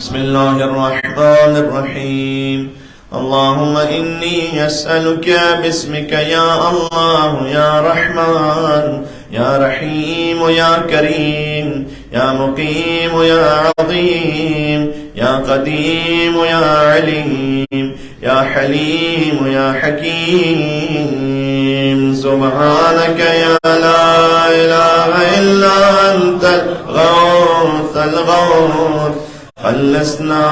بسم الله الرحمن الرحيم. اللهم إني أسألك باسمك يا الله يا رحمن يا رحيم يا كريم يا مقيم يا عظيم يا قديم يا عليم يا حليم يا حكيم. سبحانك يا لا إله إلا أنت الغوث الغوث، خلصنا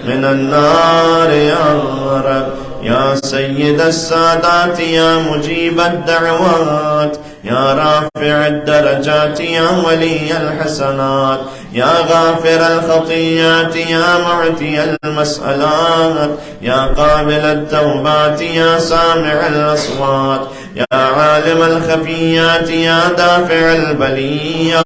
من النار يا رب. يا سيد السادات يا مجيب الدعوات يا رافع الدرجات يا ولي الحسنات يا غافر الخطيات يا معطي المسألات يا قابل التوبات يا سامع الأصوات يا عالم الخفيات يا دافع البليات.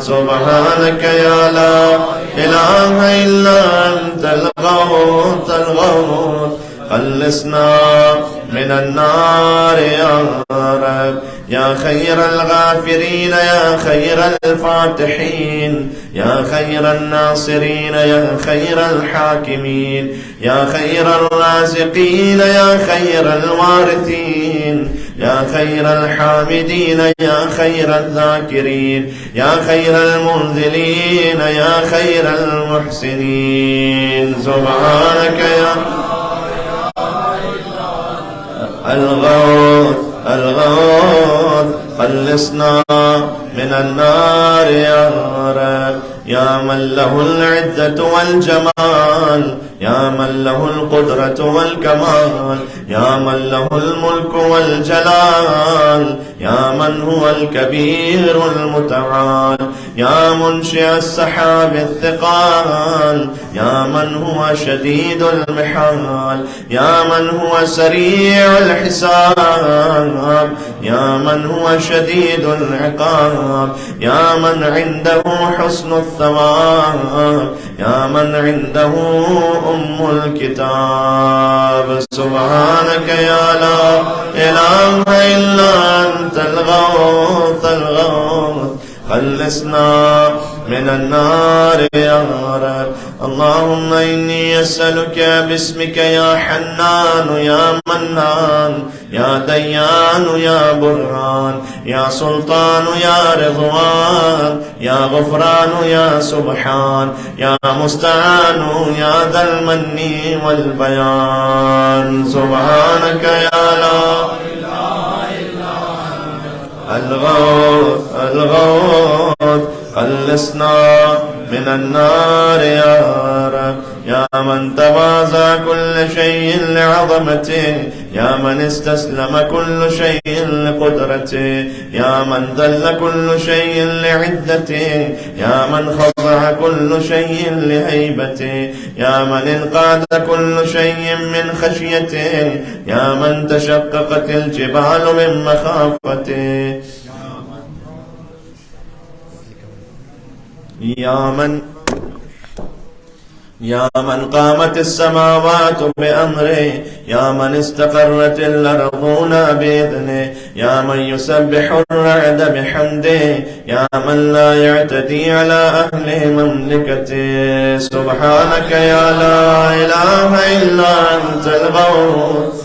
سبحانك يا لا إله إلا أنت الغوث الغوث، خلصنا من النار يا رب. يا خير الغافرين يا خير الفاتحين يا خير الناصرين يا خير الحاكمين يا خير الرازقين يا خير الوارثين يا خير الحامدين يا خير الذاكرين يا خير المنزلين يا خير المحسنين. سبحانك يا الغوث الغوث، خلصنا من النار يا رب. يا من له العزة والجمال يا من له القدرة والكمال يا من له الملك والجلال يا من هو الكبير المتعال يا منشئ السحاب الثقال يا من هو شديد المحال يا من هو سريع الحساب يا من هو شديد العقاب يا من عنده حسن الثواب يا من عنده الكتاب. سبحانك يا لا إله إلا أنت الغوث الغوث، خلصنا من النار يا رب. اللهم إني أسألك باسمك يا حنان يا منان يا ديان يا برهان يا سلطان يا رضوان يا غفران يا سبحان يا مستعان يا ذا المن والبيان. سبحانك يا لا الغوث الغوث، خلصنا من النار يا رب. يا من تواضع كل شيء لعظمته يا من استسلم كل شيء لقدرته يا من ذل كل شيء لعدته يا من خضع كل شيء لهيبته يا من انقاد كل شيء من خشيته يا من تشققت الجبال من مخافته يا من قامت السماوات بأمره يا من استقرت الأرضون بإذنه يا من يسبح الرعد بحمده يا من لا يعتدي على أهل مملكته. سبحانك يا لا إله إلا أنت الغوث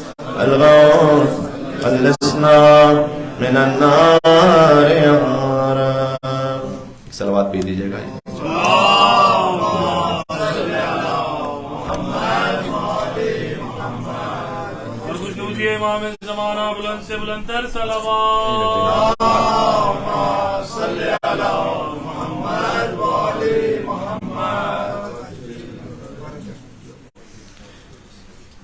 الغوث، خلصنا من النار يا رب. صلوات भी दीजिएगा. इमाम ज़माना बुलंद से बुलंदतर सलवात सल्ले अला मुहम्मद व आले मुहम्मद.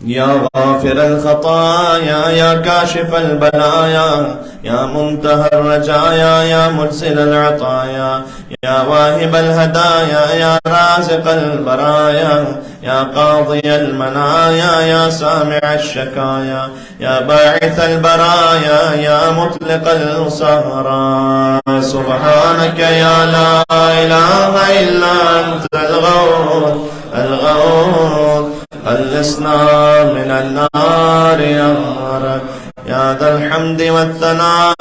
يا غافر الخطايا يا كاشف البلايا يا منتهى الرجايا يا مرسل العطايا يا واهب الهدايا يا رازق البرايا يا قاضي المنايا يا سامع الشكايا يا باعث البرايا يا مطلق الأسارى. سبحانك يا لا إله إلا أنت الغوث الغوث، خلصنا من النار يا رب. يا ذا الحمد والثناء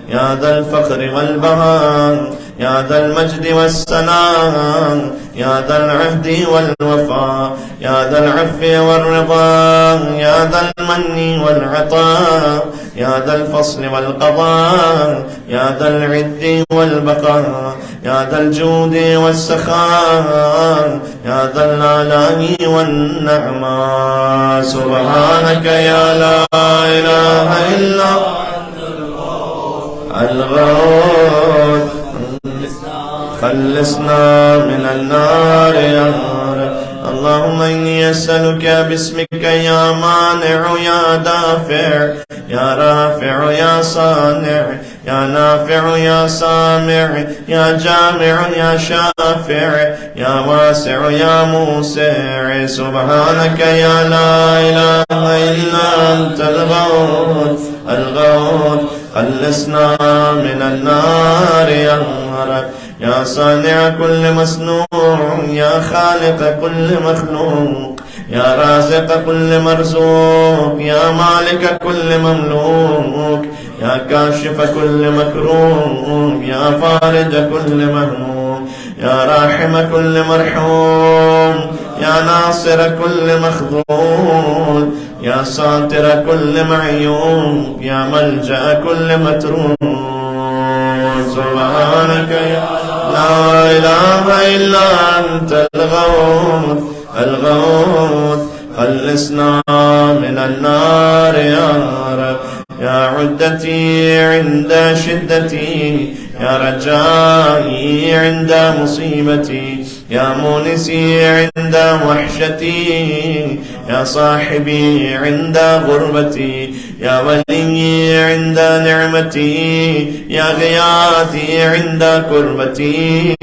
يا ذا الفخر والبهاء يا ذا المجد والسلام يا ذا العهد والوفاء يا ذا العفو والرضا يا ذا المن والعطاء يا ذا الفصل والقضاء يا ذا العز والبقاء يا ذا الجود والسخاء يا ذا الآلاء والنعماء سبحانك يا لا إله إلا الغوث خلصنا من النار يا رب. اللهم إني أسألك باسمك يا مانع يا دافع يا رافع يا صانع يا نافع يا سامع يا جامع يا شافع يا واسع يا موسع سبحانك يا لا إله إلا أنت الغوث خلصنا من النار يا رب. يا صانع كل مصنوع يا خالق كل مخلوق يا رازق كل مرزوق يا مالك كل مملوك يا كاشف كل مكروه يا فارج كل مهموم يا راحم كل مرحوم يا ناصر كل مخذول يا ساتر كل معيوب يا ملجأ كل متروك سبحانك يا لا إله إلا أنت الغوث خلصنا من النار يا رب. يا عدتي عند شدتي يا رجائي عند مصيبتي يا مونسي عند وحشتي يا صاحبي عند غربتي يا ولي عند نعمتي يا غياثي عند كربتي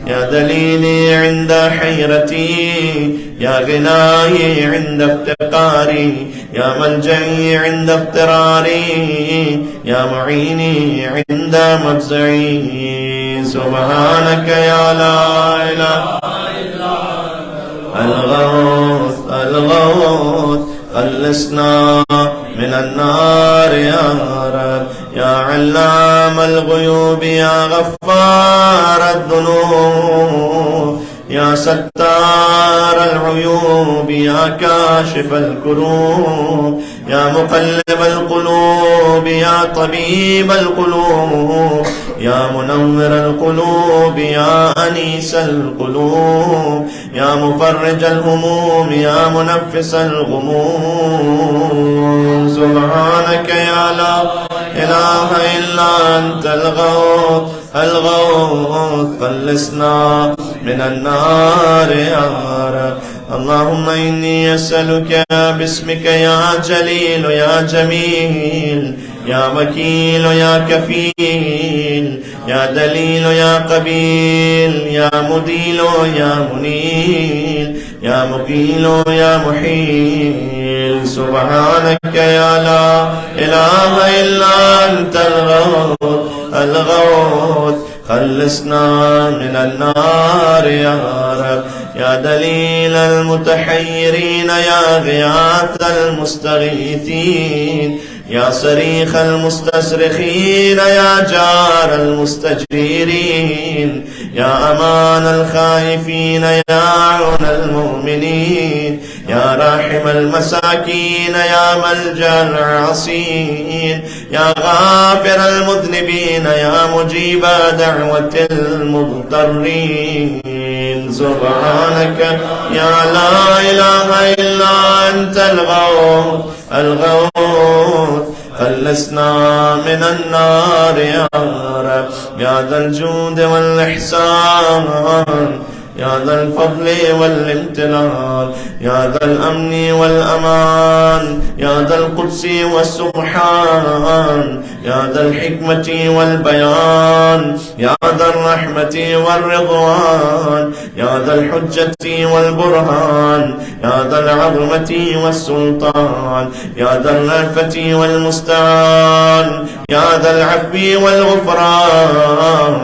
يا دليلي عند حيرتي يا غناي عند افتقاري يا ملجئي عند اضطراري يا معيني عند مفزعي سبحانك يا لا إله إلا الغوث خلصنا من النار يا رب. يا علام الغيوب يا غفار الذنوب يا ستار العيوب يا كاشف الكروب يا مقلب القلوب يا طبيب القلوب يا منور القلوب يا أنيس القلوب يا مفرج الهموم يا منفس الغموم سبحانك يا لا إله إلا أنت الغوث خلصنا من النار يا رب. اللهم إني أسألك باسمك يا جليل يا جميل يا وكيل يا كفيل يا دليل يا قبيل يا مديل يا منيل يا مقيل يا محيل سبحانك يا لا إله إلا أنت الغوث خلصنا من النار يا رب. يا دليل المتحيرين يا غياث المستغيثين يا صريخ المستصرخين يا جار المستجيرين يا أمان الخائفين يا عون المؤمنين يا راحم المساكين يا ملجأ العاصين يا غافر المذنبين يا مجيب دعوة المضطرين سبحانك يا لا إله إلا أنت الغوث خلصنا من النار يا رب. يا ذا الجود والإحسان يا ذا الفضل والامتنان يا ذا الأمن والأمان يا ذا القدس والسبحان يا ذا الحكمة والبيان يا ذا الرحمة والرضوان يا ذا الحجة والبرهان يا ذا العظمة والسلطان يا ذا الرأفة والمستعان يا ذا العفو والغفران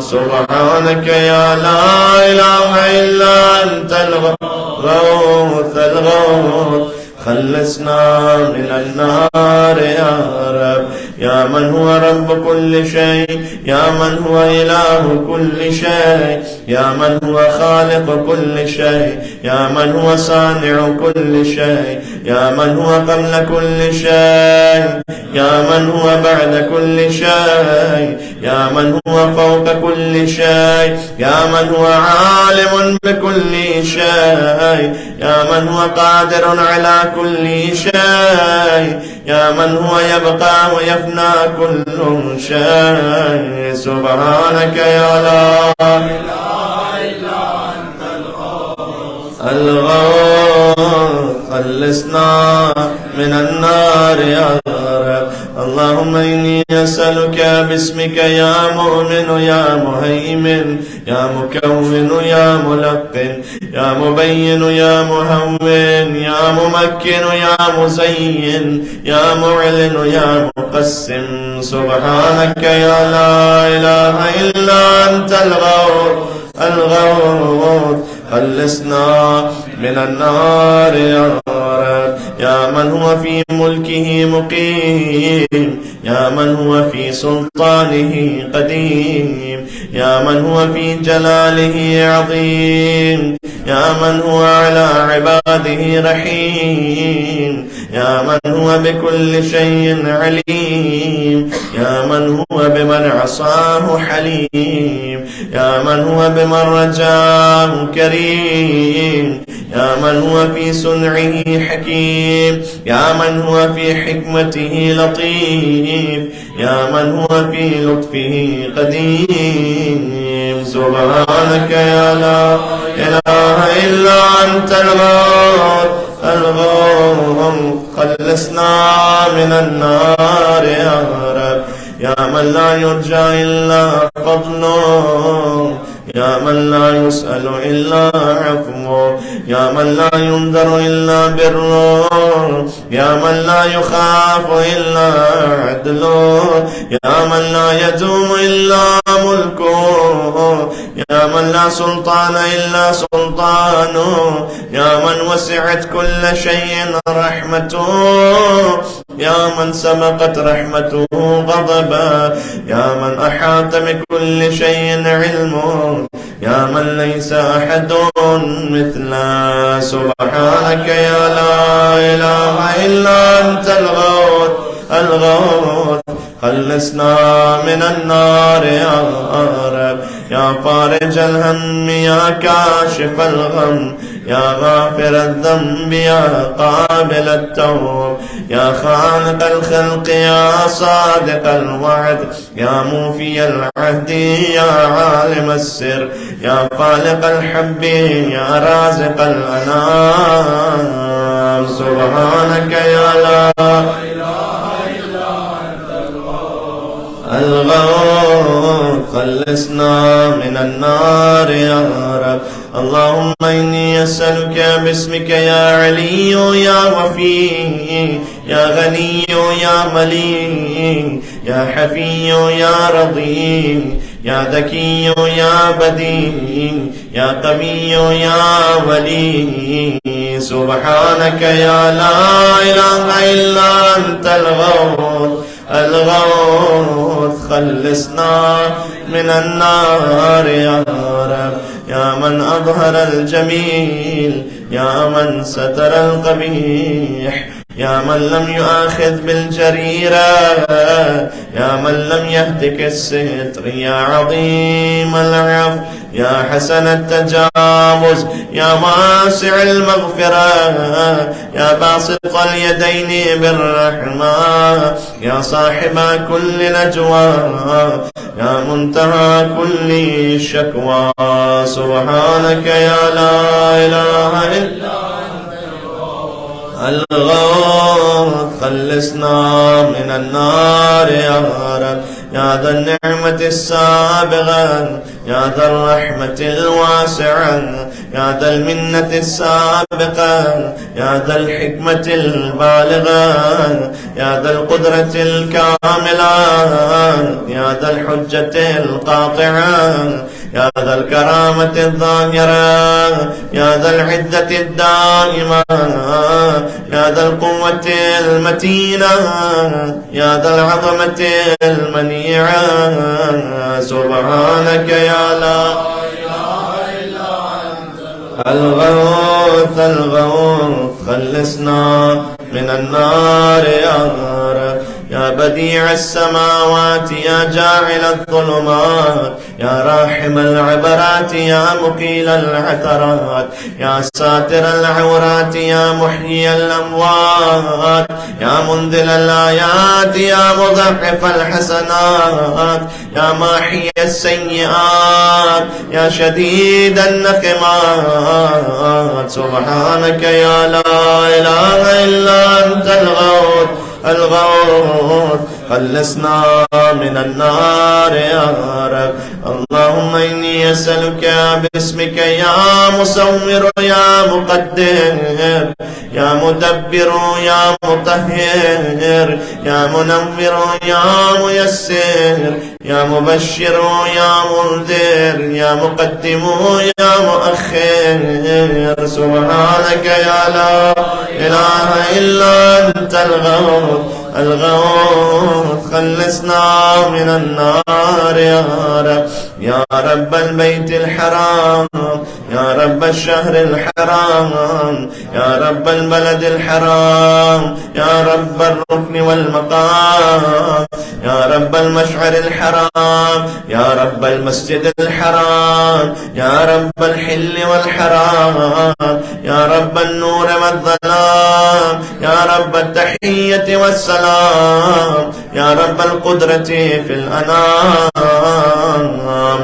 سبحانك يا لا إله إلا أنت الغوث خلصنا من النار يا رب. يا من هو رب كل شيء، يا من هو إله كل شيء، يا من هو خالق كل شيء، يا من هو صانع كل شيء، يا من هو قبل كل شيء، يا من هو بعد كل شيء، يا من هو فوق كل شيء، يا من هو عالم بكل شيء، يا من هو قادر على كل شيء، يا من هو يبقى ويفنى كل شيء. سبحانك يا لا إله إلا أنت الغوث، خلصنا من النار يا رب. اللهم إني أسألك باسمك يا مؤمن يا مهيمن يا مكون يا ملقن يا مبين يا مهون يا ممكن يا مزين يا معلن يا مقسم. سبحانك يا لا إله إلا أنت الغوث، خلصنا من النار يا رب. يا من هو في ملكه مقيم، يا من هو في سلطانه قديم، يا من هو في جلاله عظيم، يا من هو على عباده رحيم، يا من هو بكل شيء عليم، يا من هو بمن عصاه حليم، يا من هو بمن رجاه كريم، يا من هو في صنعه حكيم، يا من هو في حكمته لطيف، يا من هو في لطفه قديم. سبحانك يا لا إله إلا أنت الغوث، خلصنا من النار يا رب. يا من لا يرجى إلا فضله، يا من لا يسأل إلا عفوه، يا من لا ينذر إلا بره، يا من لا يخاف إلا عدله، يا من لا يدوم إلا ملكه، يا من لا سلطان إلا سلطانه، يا من وسعت كل شيء رحمته، يا من سبقت رحمته غضبا، يا من أحاط بكل شيء علمه، يا من ليس أحد مثله. سبحانك يا لا إله إلا أنت الغوث، خلصنا من النار يا رب. يا فارج الهم يا كاشف الغم، يا غافر الذنب يا قابل التوب، يا خالق الخلق يا صادق الوعد، يا موفي العهد يا عالم السر، يا خالق الحب يا رازق الأنام. سبحانك يا لا الغوث، خلصنا من النار يا رب. اللهم إني أسألك باسمك يا علي يا وفي يا غني يا مليء يا حفي يا رضي يا ذكي يا بديع يا قوي يا ولي. سبحانك يا لا إله إلا أنت الغوث، خلصنا من النار يا رب. يا من أظهر الجميل، يا من ستر القبيح، يا من لم يؤاخذ بالجريرة، يا من لم يهتك الستر، يا عظيم العفو، يا حسن التجاوز، يا واسع المغفرة، يا باسط اليدين بالرحمة، يا صاحب كل نجوى، يا منتهى كل شكوى. سبحانك يا لا إله إلا الغوث، خلصنا من النار يا رب. يا ذا النعمة السابغة، يا ذا الرحمة الواسعة، يا ذا المنة السابقة، يا ذا الحكمة البالغة، يا ذا القدرة الكاملة، يا ذا الحجة القاطعة، يا ذا الكرامة الظاهرة، يا ذا العزة الدائمة، يا ذا القوة المتينة، يا ذا العظمة المنيعة. سبحانك يا لا الغوث الغوث، خلصنا من النار يا رب. يا بديع السماوات، يا جاعل الظلمات، يا راحم العبرات، يا مقيل العثرات، يا ساتر العورات، يا محيي الأموات، يا منزل الآيات، يا مضاعف الحسنات، يا ماحي السيئات، يا شديد النقمات. سبحانك يا لا إله إلا أنت الغوث الغوث، خلصنا من النار يا رب. اللهم إني أسألك باسمك يا مصور يا مقدر، يا مدبر يا مطهر، يا منور يا ميسر، يا مبشر يا منذر، يا مقدم يا مؤخر. سبحانك يا لا إله إلا أنت الغوث الغوث، خلصنا من النار يا رب. يا رب البيت الحرام، يا رب الشهر الحرام، يا رب البلد الحرام، يا رب الركن والمقام، يا رب المشعر الحرام، يا رب المسجد الحرام، يا رب الحل والحرام، يا رب النور والظلام، يا رب التحية والسلام، يا رب القدرة في الأنام.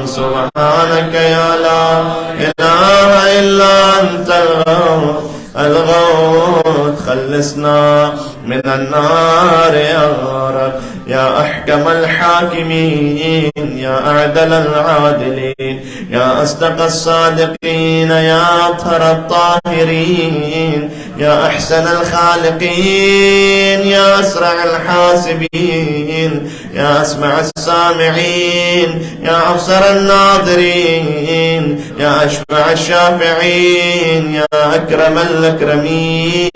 سبحانك يا لا إله إلا أنت الغوث الغوث، خلصنا من النار يا رب. يا أحكم الحاكمين، يا أعدل العادلين، يا أصدق الصادقين، يا أطهر الطاهرين، يا أحسن الخالقين، يا أسرع الحاسبين، يا أسمع السامعين، يا أبصر الناظرين، يا أشفع الشافعين، يا أكرم الأكرمين.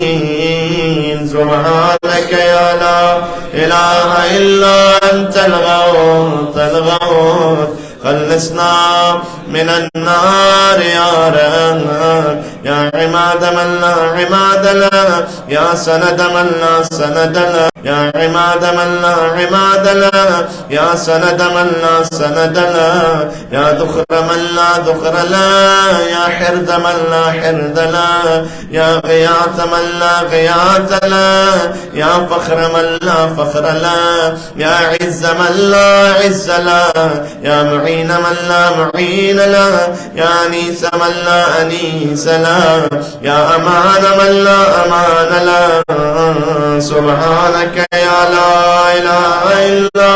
سبحانك يا لا إله إلا أنت الغوث الغوث، خلصنا من النار يا رب. يا عماد من لا عماد له، يا سند من لا سند له، يا عماد من لا عماد له، يا سند من لا سند له، يا ذخر من لا ذخر له، يا حرز من لا حرز له، يا غياث من لا غياث له، يا فخر من لا فخر له، يا عز من لا عز له، يا معين من لا معين له، يا أنيس من لا أنيس له، يا أمان من لا أمان له. سبحانك يا لا إله إلا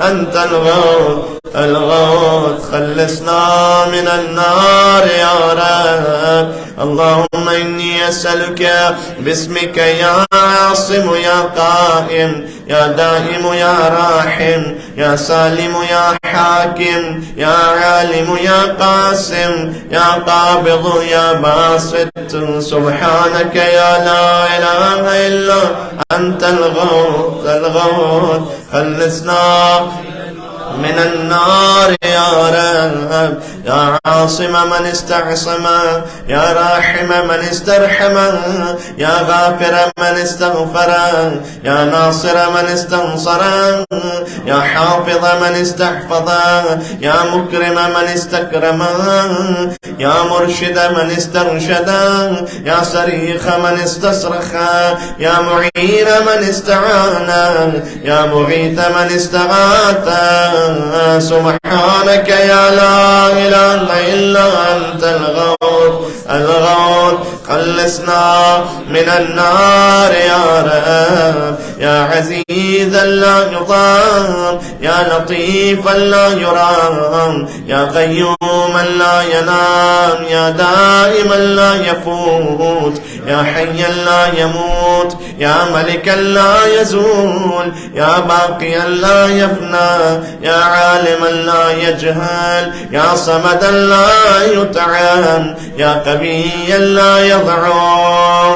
أنت الغوث الغوث، خلصنا من النار يا رب. اللهم إني أسألك باسمك يا عاصم يا قائم، يا دائم يا راحم، يا سالم يا حاكم، يا عالم يا قاسم، يا قابض يا باسط. سبحانك يا لا إله إلا أنت الغوث الغوث، خلصنا من النار يا رب. يا عاصم من استعصم، يا راحم من استرحم، يا غافر من استغفر، يا ناصر من استنصر، يا حافظ من استحفظ، يا مكرم من استكرم، يا مرشد من استرشد، يا صريخ من استصرخ، يا معين من استعان، يا مغيث من استغاث. سبحانك يا لا إله إلا أنت الغوث الغوث، خلصنا من النار يا رب. يا عزيزا لا يضام، يا لطيفا لا يرام، يا قيوما لا ينام، يا دائما لا يفوت، يا حيا لا يموت، يا ملكا لا يزول، يا باقيا لا يفنى، يا عالما لا يجهل، يا صمدا لا يطعم، يا قويا لا يضعف.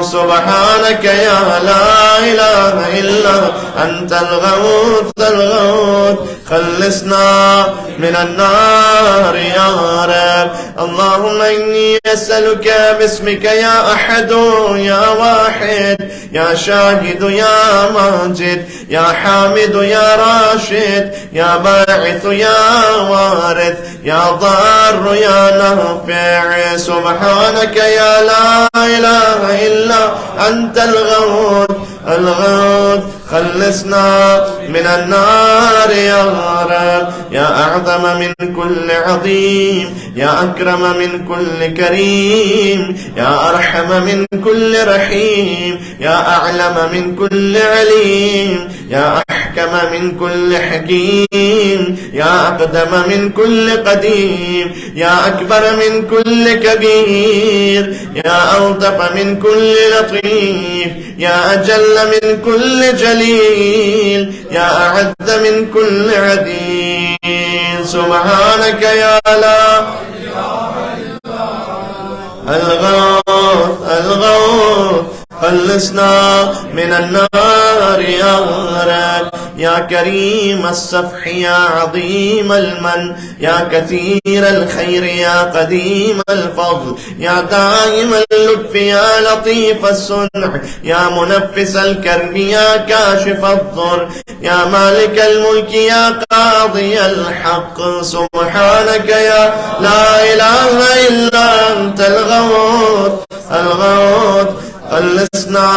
سبحانك يا لا إله إلا أنت الغوث الغوث. خلصنا من النار يا رب. اللهم إني أسألك باسمك يا أحد يا واحد، يا شاهد يا ماجد، يا حامد يا راشد، يا باعث يا وارث، يا ضار يا نافع. سبحانك يا لا إله إلا أنت الغوث الغوث. خلصنا من النار يا رب. يا أعظم من كل عظيم، يا أكرم من كل كريم، يا أرحم من كل رحيم، يا أعلم من كل عليم، يا أحكم من كل حكيم، يا أقدم من كل قديم، يا أكبر من كل كبير، يا ألطف من كل لطيف، يا أجل من كل جليل، يا أعز من كل عديل. سبحانك يا لا الغوث الغوث. خلصنا من النار يا رب. يا كريم الصفح، يا عظيم المن، يا كثير الخير، يا قديم الفضل، يا دائم اللطف، يا لطيف الصنع، يا منفس الكرب، يا كاشف الضر، يا مالك الملك، يا قاضي الحق. سبحانك يا لا إله إلا أنت الغوث الغوث. خلصنا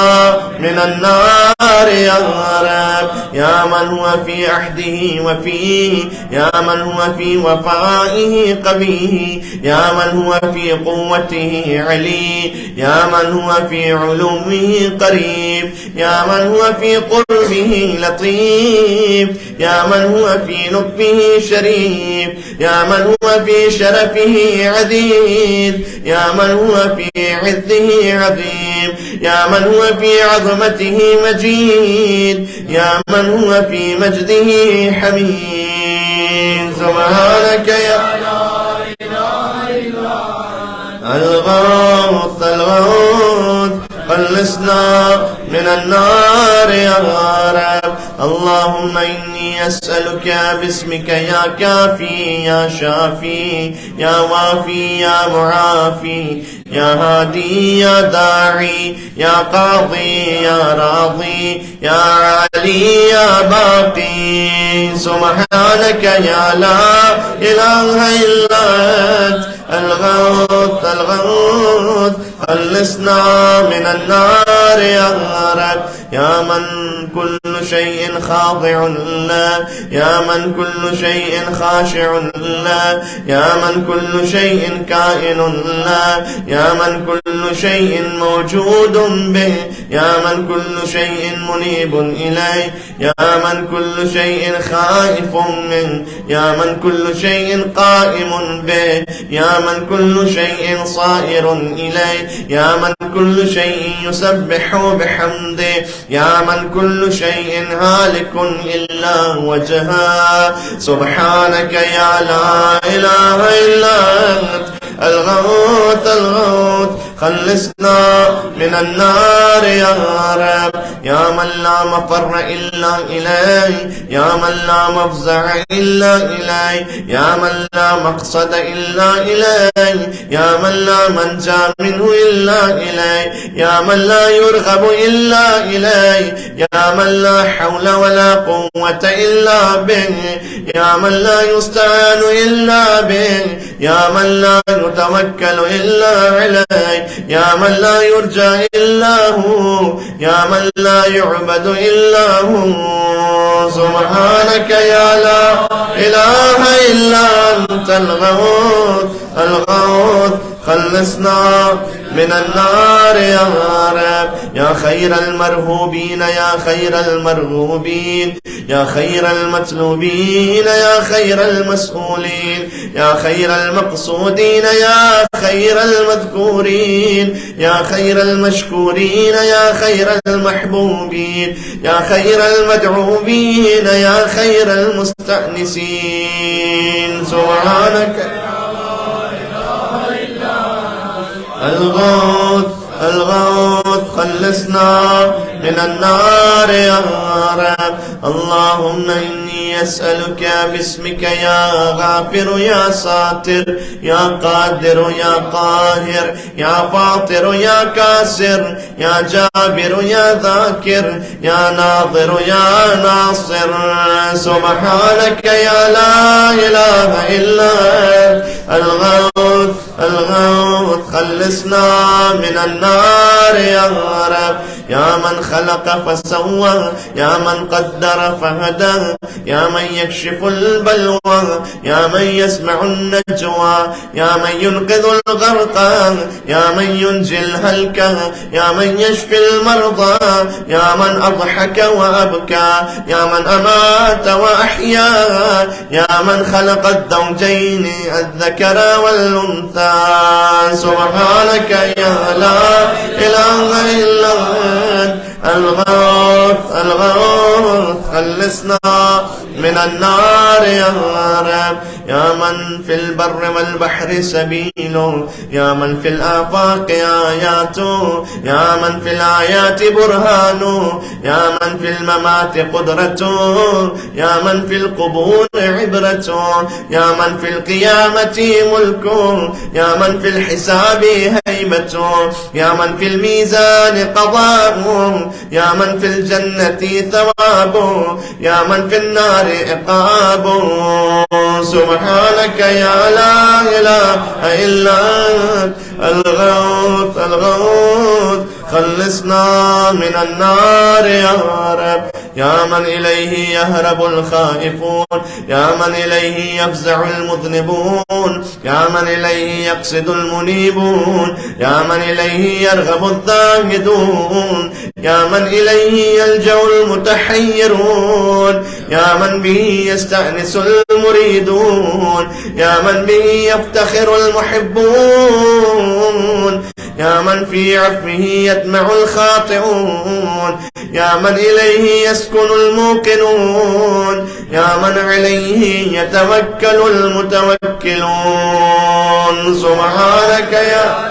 من النار يا رب. يا من هو في عهده وفيه، يا من هو في وفائه قوي، يا من هو في قوته علي، يا من هو في علومه قريب، يا من هو في قربه لطيف، يا من هو في لطفه شريف، يا من هو في شرفه عزيز، يا من هو في عزه عظيم، يا من هو في عظمته مجيد، يا من هو في مجده حميد. سبحانك يا الغوث الغوث. خلصنا من النار يا رب. اللهم إني أسألك باسمك يا كافي، يا شافي، يا وافي، يا معافي، يا هادي، يا داعي، يا قاضي، يا راضي، يا علي، يا باقي. سبحانك يا لا إله إلا أنت الغوث الغوث. خلصنا من النار يا رب. يا من كل شيء خاضع له، يا من كل شيء خاشع له، يا من كل شيء كائن له، يا من كل شيء موجود به، يا من كل شيء منيب إليه، يا من كل شيء خائف منه، يا من كل شيء قائم به، يا من كل شيء صائر إليه، يا من كل شيء يسبح بحمده، يا من كل شيء هالك إلا وجهه. سبحانك يا لا إله إلا أنت الغوث الغوث. خلصنا من النار يا رب. يا من لا مفر إلا إليه، يا من لا مفزع إلا إليه، يا من لا مقصد إلا إليه، يا من لا منجا منه إلا إليه، يا من لا يرغب إلا إليه، يا من لا حول ولا قوة إلا به، يا من لا يستعان إلا به، يا من لا يتوكل إلا عليه، يا من لا يرجى إلا هو، يا من لا يعبد إلا هو. سبحانك يا لا إله إلا أنت الغوث الغوث. خلصنا من النار يا رب. يا خير المرهوبين يا خير المرغوبين يا خير المطلوبين يا خير المسؤولين يا خير المقصودين يا خير المذكورين يا خير المشكورين يا خير المحبوبين يا خير المدعوبين يا خير المستأنسين. سبحانك الغوث الغوث خلصنا من النار يا رب. اللهم إني أسألك باسمك يا غافر يا ساتر يا قادر يا قاهر يا فاطر يا كاسر يا جابر يا ذاكر يا ناظر يا ناصر. سبحانك يا لا إله إلا أنت الغوث الغوث خلصنا من النار يا رب. يا من خلق فسوى يا من قدر فهدى يا من يكشف البلوى يا من يسمع النجوى يا من ينقذ الغرقى يا من ينجي الهلكى يا من يشفي المرضى يا من أضحك وأبكى يا من أمات وأحيا يا من خلق الزوجين الذكر والأنثى. سبحانك يا لا إله إلا أنت الغوث الغوث خلصنا من النار يا رب. يا من في البر والبحر سبيله يا من في الآفاق آياته يا من في الآيات برهانه يا من في الممات قدرته يا من في القبور عبرته يا من في القيامة ملكه يا من في الحساب هيبته يا من في الميزان قضاؤه يا من في الجنة ثوابه يا من في النار عقابه. سبحانك يا لا إله إلا أنت الغوث الغوث خلصنا من النار يا رب. يا من إليه يهرب الخائفون يا من إليه يفزع المذنبون يا من إليه يقصد المنيبون يا من إليه يرغب الزاهدون يا من إليه يلجأ المتحيرون يا من به يستأنس المريدون يا من به يفتخر المحبون يا من في عفوه يدمع الخاطئون يا من إليه يسكن الموقنون يا من عليه يتوكل المتوكلون. سبحانك يا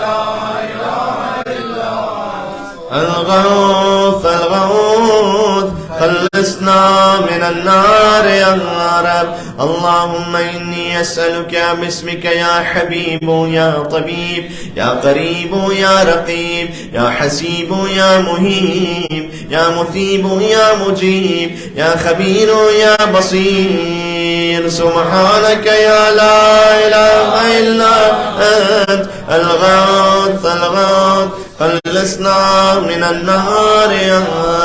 الغوث الغوث خلصنا من النار يا رب. اللهم إني أسألك باسمك يا حبيب يا طبيب يا قريب يا رقيب يا حسيب يا مهيب يا مثيب يا مجيب يا خبير يا بصير. سبحانك يا لا إله إلا أنت الغوث الغوث خلصنا من النار يا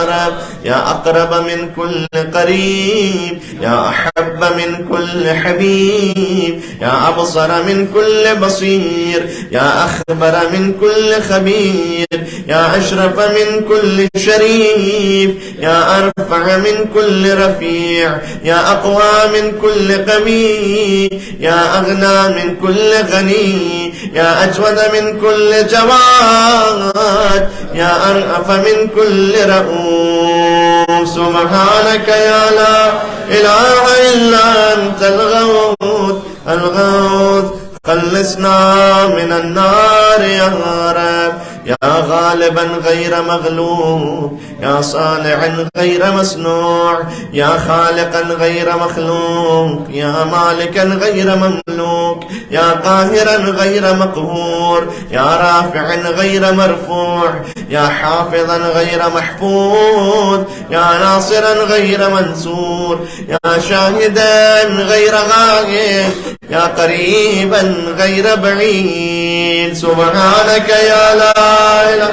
رب. يا أقرب من كل قريب يا أحب من كل حبيب يا أبصر من كل بصير يا أخبر من كل خبير يا أشرف من كل شريف يا أرفع من كل رفيع يا أقوى من كل قوي يا أغنى من كل غني يا أجود من كل جواد يا أرأف من كل رؤوف. سبحانك يا لا إله إلا أنت الغوث الغوث خلصنا من النار يا رب. يا غالبا غير مغلوب يا صانعا غير مصنوع يا خالقا غير مخلوق يا مالكا غير مملوك يا قاهرا غير مقهور يا رافعا غير مرفوع يا حافظا غير محفوظ يا ناصرا غير منصور يا شاهدا غير غائب يا قريبا غير بعيد. سبحانك يا لا إله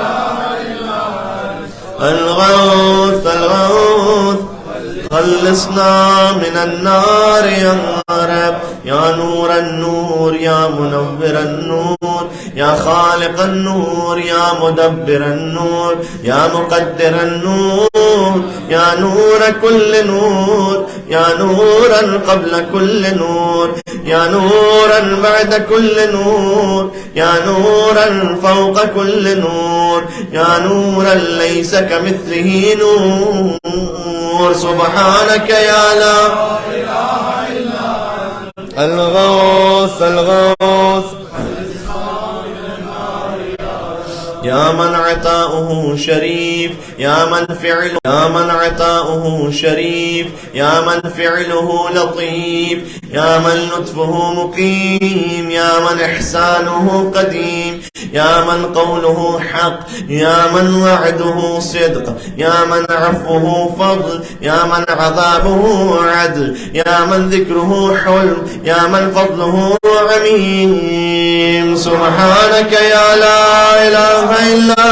إلا أنت الغوث الغوث خلصنا من النار يا رب. يا نور النور يا منور النور يا خالق النور يا مدبر النور يا مقدر النور يا نور كل نور يا نورا قبل كل نور يا نورا بعد كل نور يا نورا فوق كل نور يا نورا ليس كمثله نور. سبحانك يا لا إله إلا أنت الغوث الغوث يا من عطاؤه شريف يا من عطاؤه شريف يا من فعله لطيف يا من لطفه مقيم يا من إحسانه قديم يا من قوله حق يا من وعده صدق يا من عفوه فضل يا من عذابه عدل يا من ذكره حلم يا من فضله عميم. سبحانك يا لا إله إلا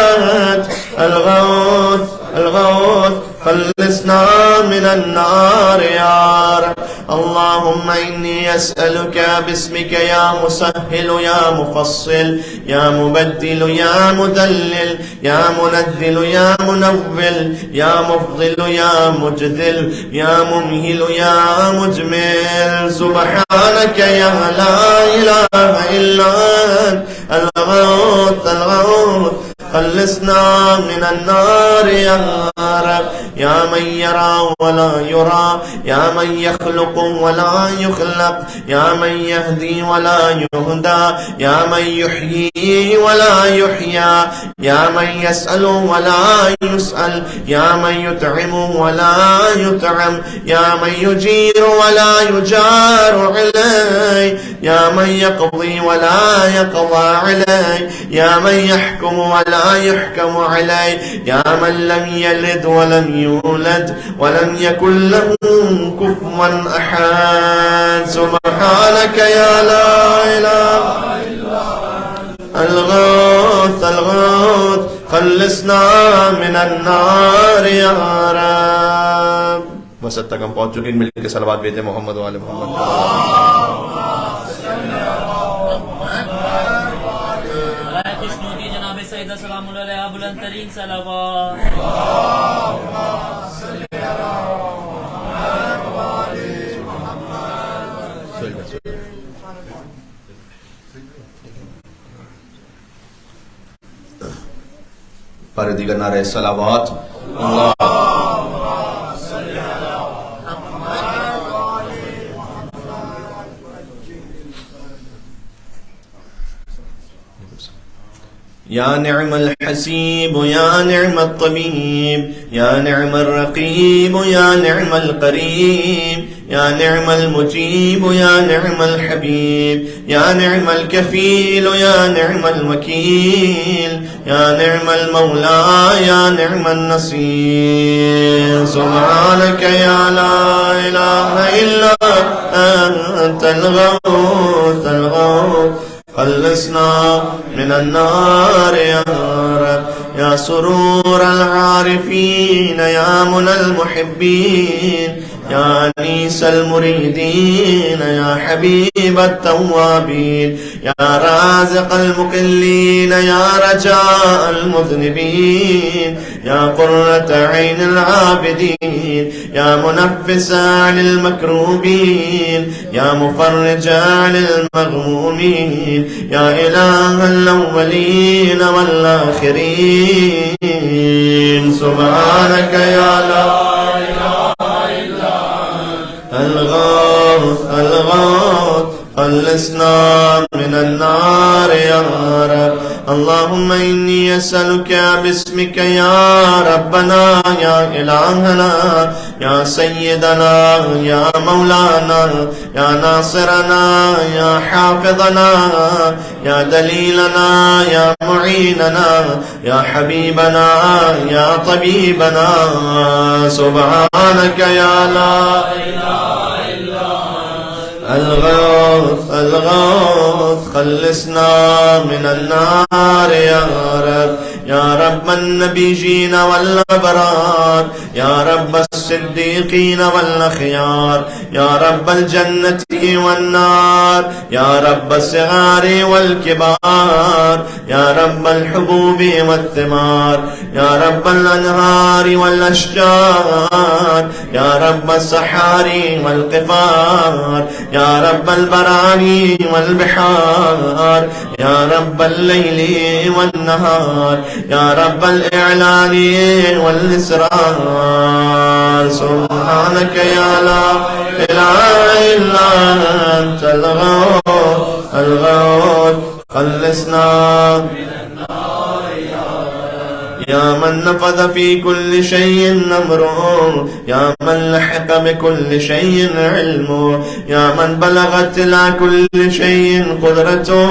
أنت الغوث الغوث خلصنا من النار يا رب. اللهم إني أسألك باسمك يا مسهل يا مفصل يا مبدل يا مدلل يا منزل يا منول يا مفضل يا مجذل يا ممهل يا مجمل. سبحانك يا لا إله إلا أنت الغوث الغوث خلصنا من النار يا رب. يا من يرى ولا يرى يا من يخلق ولا يخلق يا من يهدي ولا يهدى يا من يحيي ولا يحيى يا من يسأل ولا يسأل يا من يطعم ولا يطعم يا من يجير ولا يجار عليه يا من يقضي ولا يقضى عليه يا من يحكم ولا يحكم عليه يا من لم يلد ولم يولد ولم يكن له كفوا أحد. سبحانك يا لا إله إلا أنت الغوث الغوث خلصنا من النار يا رب. बस अब तक हम पहुंच चुके हैं. मिलकर सलावत भेजे मोहम्मद वाले मोहम्मद. पर दीगर नारे सलावत يا نعم الحسيب يا نعم الطبيب يا نعم الرقيب يا نعم القريب يا نعم المجيب يا نعم الحبيب يا نعم الكفيل يا نعم الوكيل يا نعم المولى يا نعم النصير. سبحانك يا لا إله إلا أنت الغوث الغوث خلصنا من النار يا رب. يا سرور العارفين يا منى المحبين يا أنيس المريدين يا حبيب التوابين يا رازق المقلين يا رجاء المذنبين يا قرة عين العابدين يا منفس عن المكروبين يا مفرج عن المغمومين يا إله الأولين والآخرين. سبحانك يا لا الغوث الغوث خلصنا من النار يا رب. اللهم إني أسألك باسمك يا ربنا يا إلهنا يا سيدنا يا مولانا يا ناصرنا يا حافظنا يا دليلنا يا معيننا يا حبيبنا يا طبيبنا. سبحانك يا لا إله إلا الغوث الغوث خلصنا من النار يا رب. يا رب النبيين والأبرار، يا رب الصديقين والأخيار، يا رب الجنة والنار، يا رب الصغار والكبار، يا رب الحبوب والثمار، يا رب الأنهار والأشجار، يا رب الصحاري والقفار، يا رب البراري والبحار، يا رب الليل والنهار، يا رب الإعلان والإسرار. سبحانك يا لا إله إلا أنت الغوث خلصنا يا من نفذ في كل شيء أمره، يا من لحق بكل شيء علمه، يا من بلغت إلى كل شيء قدرته،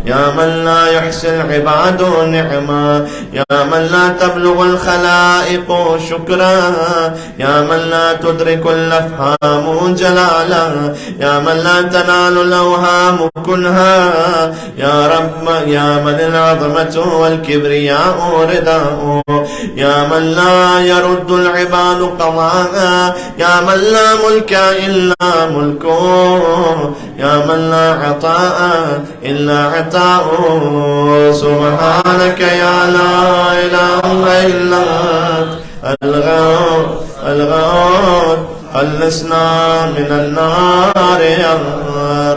يا من لا يحصي العباد نعما، يا من لا تبلغ الخلائق شكرا، يا من لا تدرك الأفهام جلالا، يا من لا تنال الأوهام كنها، يا رب يا من العظمة والكبرياء رداء، يا من لا يرد العباد قضاء، يا من لا ملك إلا ملكه، يا من لا عطاء إلا عطاؤه. سبحانك يا لا إله إلا أنت الغوث خلصنا من النار या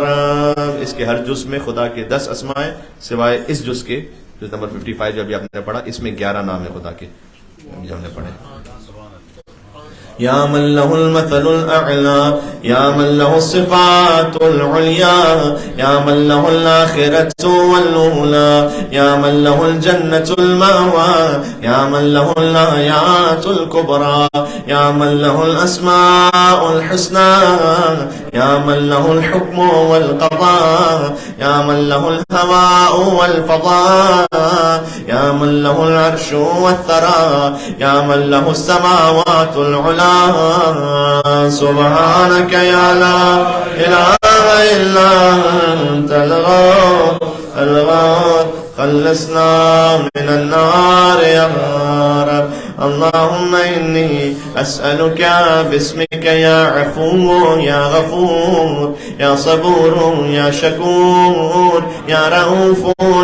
रब। इसके हर जुज़ में खुदा के 10 अस्मा है, सिवाय इस जुज़ के जुज़ नंबर 55 जो अभी आपने पढ़ा, इसमें 11 नाम है खुदा के अभी हमने पढ़े। या मन लहुल मसलुल अअला, या मन लहुस सिफातुल उलिया, या मन लहुल आखिरतु वल ऊला, या मन लहुल जन्नतुल मावा, या मन लहुल आयातुल कुबरा, या मन लहुल अस्माउल हुस्ना, या मन लहुल हुक्मु वल क़दा, या मन लहुल हवाउ वल फ़दा, या मन लहुल अर्शु वस्सरा, या मन लहुस समावातुल उला। सुब्हानक या ला इलाहा इल्ला अंतल गौथ खल्लसना मिनन नार या रब। اللهم إني أسألك باسمك يا عفو يا غفور يا صبور يا شكور يا رؤوف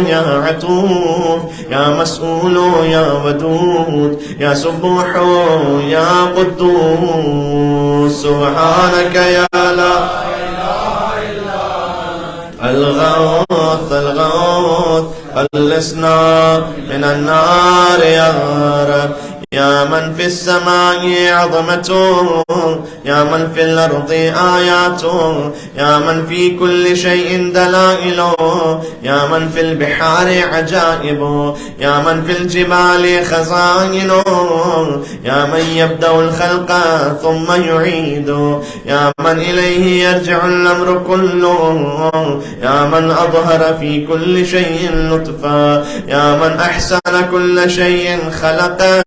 يا عطوف يا مسؤول يا ودود يا سبوح يا قدوس. سبحانك يا لا الغوث خلصنا من النار يا رب. يا من في السماء عظمته، يا من في الأرض آياته، يا من في كل شيء دلائله، يا من في البحار عجائبه، يا من في الجبال خزائنه، يا من يبدأ الخلق ثم يعيده، يا من إليه يرجع الأمر كله، يا من أظهر في كل شيء لطفا، يا من أحسن كل شيء خلقه،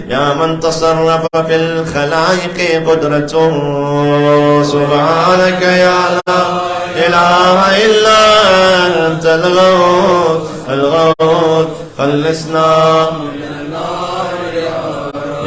يا من تصرف في الخلائق قدرته. سبحانك يا لا إله إلا أنت الغوث خلصنا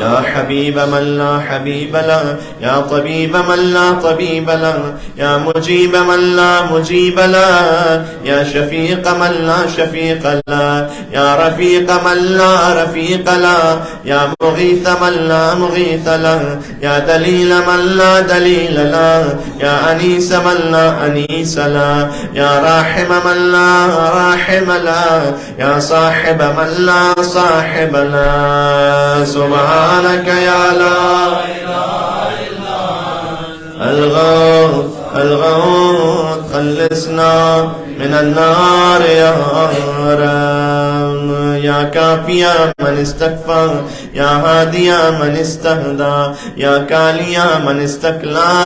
يا حبيب من لا حبيب له، يا طبيب من لا طبيب له، يا مجيب من لا مجيب له، يا شفيق من لا شفيق له، يا رفيق من لا رفيق له، يا مغيث من لا مغيث له، يا دليل من لا دليل له، يا أنيس من لا أنيس له، يا راحم من لا راحم له، يا صاحب من لا صاحب له. سبحانك يا لا إله إلا الغوث خلصنا من النار يا رب. يا كافيا من استكفى، يا هاديا من استهدى، يا كاليا من استكلى،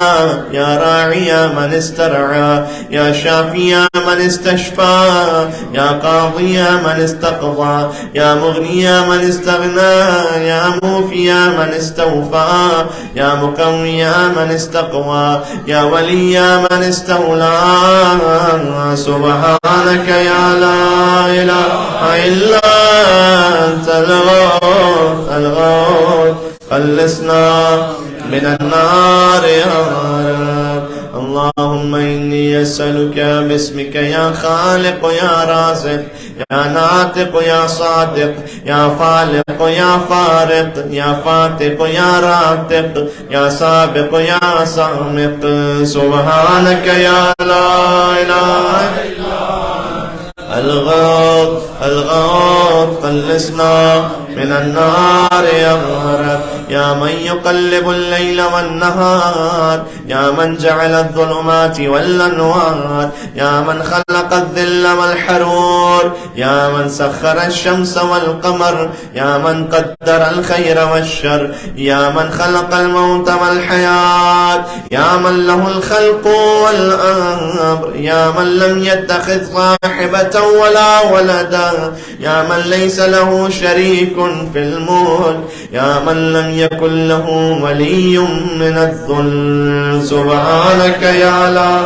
يا راعيا من استرعى، يا شافيا من استشفى، يا قاضيا من استقضى، يا مغنيا من استغنى، يا موفيا من استوفى، يا مقويا من استقوى، يا وليا من استولى. سبحانك يا لا إله إلا الغوث الغوث خلصنا من النار يا رب. اللهم إني أسألك باسمك يا خالق يا رازق يا ناطق يا صادق يا خالق يا فارق يا فاتق يا راتق يا سابق يا سامق سبحانك يا لا إله إلا الغوث الغوث خلصنا من النار يا رب. يا من يقلب الليل والنهار يا من جعل الظلمات والأنوار يا من خلق الذل والحرور يا من سخر الشمس والقمر يا من قدر الخير والشر يا من خلق الموت والحياة يا من له الخلق والأمر يا من لم يتخذ صاحبة ولا ولدا يا من ليس له شريك في الملك يا من لم يكن له ولي من الذل سبحانك يا لا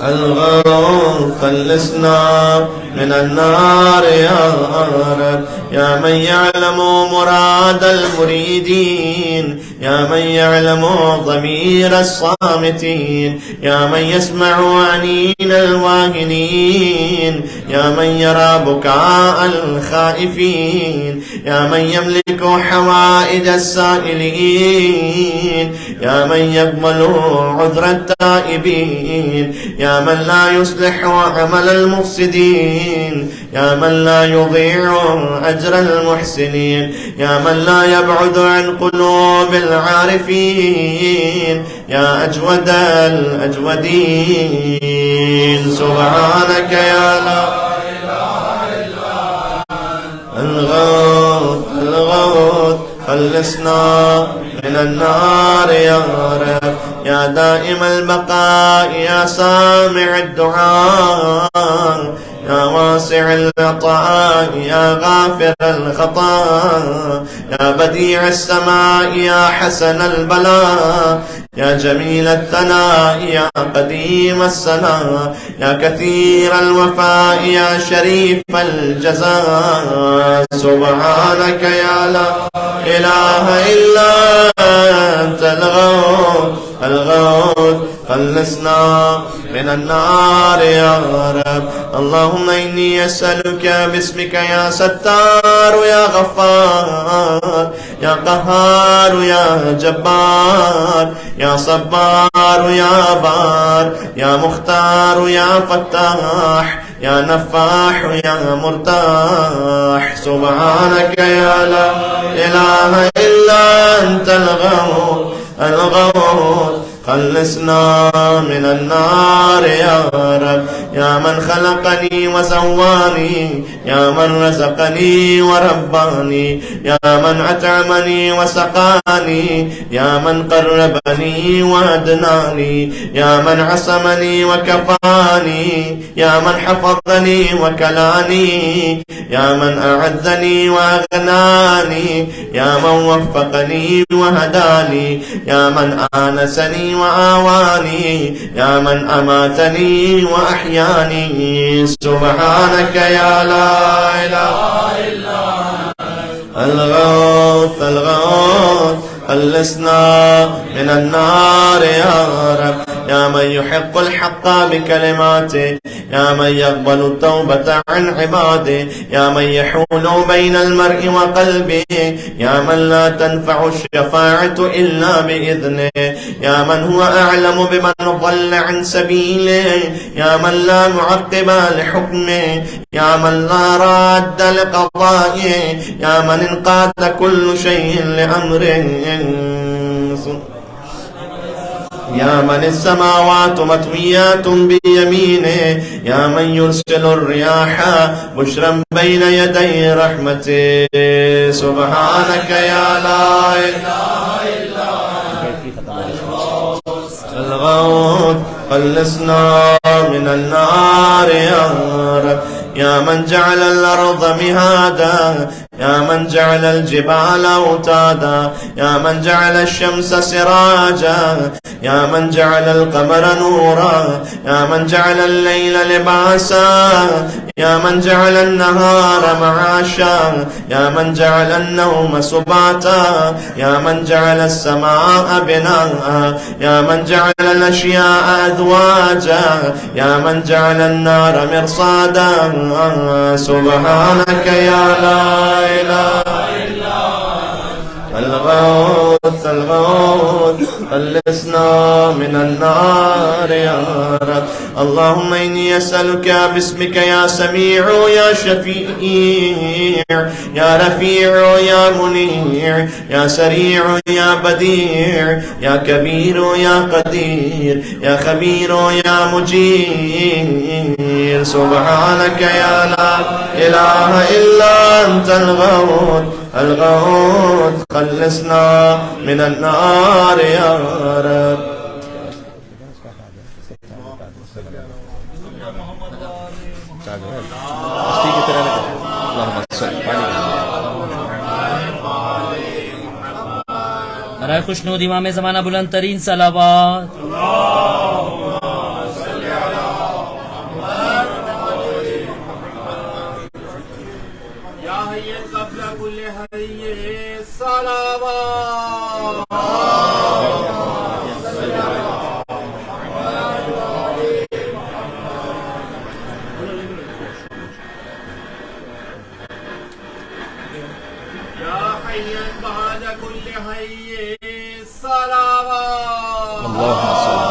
الغوث خلصنا من النار يا رب. يا من يعلم مراد المريدين يا من يعلم ضمير الصامتين يا من يسمع عنين الواهنين يا من يرى بكاء الخائفين يا من يملك حوائج السائلين يا من يقبل عذر التائبين يا من لا يصلح عمل المفسدين يا من لا يضيع أجر المحسنين يا من لا يبعد عن قلوب العارفين يا أجود الأجودين سبحانك يا لا الغوث الغوث خلصنا من النار يا رب. يا دائم البقاء يا سامع الدعاء يا واسع العطاء يا غافر الخطايا يا بديع السماء يا حسن البلاء يا جميل الثناء يا قديم السناء يا كثير الوفاء يا شريف الجزاء سبحانك يا لا إله إلا أنت الغوث الغوث خلصنا من النار يا رب. اللهم إني أسألك باسمك يا ستار يا غفار يا قهار يا جبار يا صبار يا بار يا مختار يا فتاح يا نفاح يا مرتاح سبحانك يا لا إله إلا أنت الغوث الغوث خلصنا من النار يا رب. يا من خلقني وسواني يا من رزقني ورباني يا من أطعمني وسقاني يا من قربني وأدناني يا من عصمني وكفاني يا من حفظني وكلاني يا من أعزني وأغناني يا من وفقني وهداني يا من آنسني وآواني يا من أماتني وأحياني سبحانك يا لا إله إلا الغوث الغوث خلصنا من النار يا رب. يا من يحق الحق بكلماته يا من يقبل التوبة عن عباده يا من يحول بين المرء وقلبه يا من لا تنفع الشفاعة إلا بإذنه يا من هو أعلم بمن ضل عن سبيله يا من لا معقب لحكمه يا من لا راد لقضائه يا من انقاد كل شيء لأمره يا من السماوات مطويات بيمينه يا من يرسل الرياح بشرا بين يدي رحمته سبحانك يا لا إله إلا الغوث خلصنا من النار يا رب. يا من جعل الأرض مهادا يا من جعل الجبال أوتادا يا من جعل الشمس سراجا يا من جعل القمر نورا يا من جعل الليل لباسا يا من جعل النهار معاشا يا من جعل النوم سباتا يا من جعل السماء بناء يا من جعل الأشياء أزواجا يا من جعل النار مرصادا سبحانك يا لا إله إلا الغوث الغوث خلصنا من النار يا رب. اللهم إني أسألك باسمك يا سميع يا شفيع يا رفيع يا منير يا سريع يا بديع يا كبير يا قدير يا خبير يا مجير سبحانك يا لا إله إلا أنت الغوث الغوث خلصنا من النار يا رب. برائے خوشنود امام زمانہ بلند ترین صلوات. يا حي قبل كل حي صلوات. يا حي بعد كل حي صلوات. اللهم صل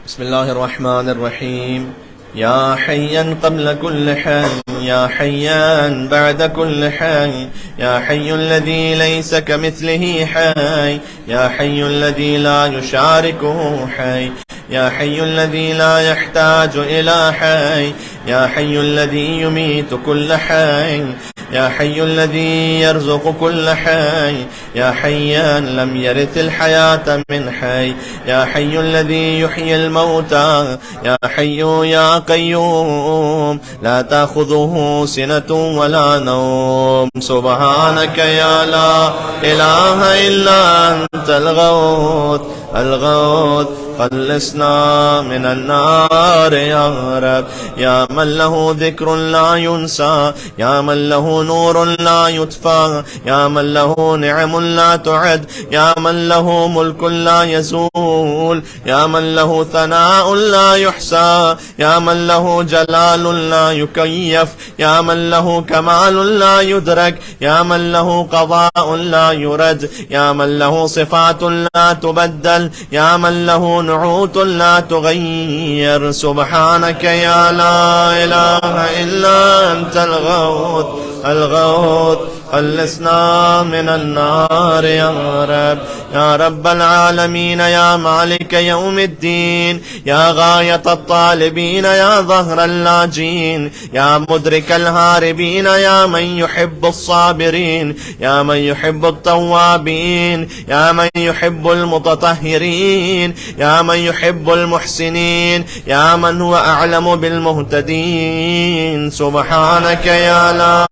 بسم الله الرحمن الرحيم. يا حيا قبل كل حي يا حيا بعد كل حي يا حي الذي ليس كمثله حي يا حي الذي لا يشاركه حي يا حي الذي لا يحتاج إلى حي يا حي الذي يميت كل حي يا حي الذي يرزق كل حي يا حيا لم يرث الحياة من حي يا حي الذي يحيي الموتى يا حي يا قيوم لا تأخذه سنة ولا نوم سبحانك يا لا إله إلا أنت الغوث الغوث خلصنا من النار يا رب. يا من له ذكر لا ينسى يا من له نور لا يطفى يا من له نعم لا تعد يا من له ملك لا يزول يا من له ثناء لا يحصى يا من له جلال لا يكيف يا من له كمال لا يدرك يا من له قضاء لا يرد يا من له صفات لا تبدل يا من له نعوت لا تغير سبحانك يا لا إله إلا أنت الغوث الغوث خلصنا من النار يا رب. يا رب العالمين يا مالك يوم الدين يا غاية الطالبين يا ظهر اللاجين يا مدرك الهاربين يا من يحب الصابرين يا من يحب التوابين يا من يحب المتطهرين يا من يحب المحسنين يا من هو أعلم بالمهتدين سبحانك يا لا